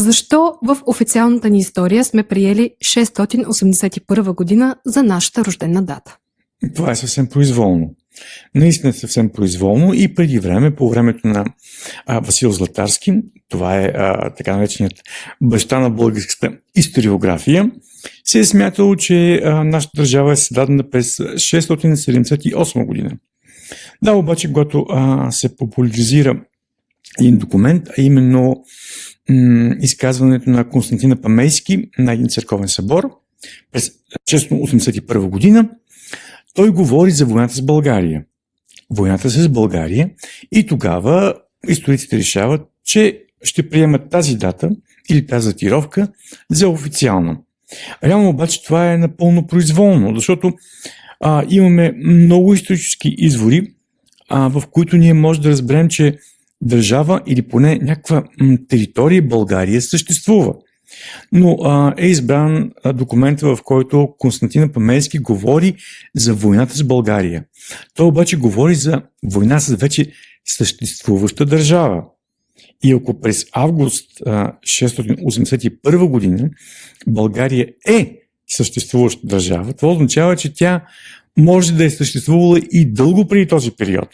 Защо в официалната ни история сме приели 681 година за нашата рождена дата? Това е съвсем произволно. Наистина е съвсем произволно и преди време, по времето на Васил Златарски, това е така нареченият баща на българската историография, се е смятало, че нашата държава е създадена през 678 година. Да, обаче, когато се популяризира един документ, а именно изказването на Константин Памейски на един църковен събор през 681 година, той говори за войната с България. Войната с България и тогава историците решават, че ще приемат тази дата или тази датировка за официална. Реално обаче това е напълно произволно, защото имаме много исторически извори, в които ние може да разберем, че държава или поне някаква територия България съществува. Но е избран документа, в който Константин Памейски говори за войната с България. Той обаче говори за война с вече съществуваща държава. И ако през август 681 година България е съществуваща държава, това означава, че тя може да е съществувала и дълго преди този период.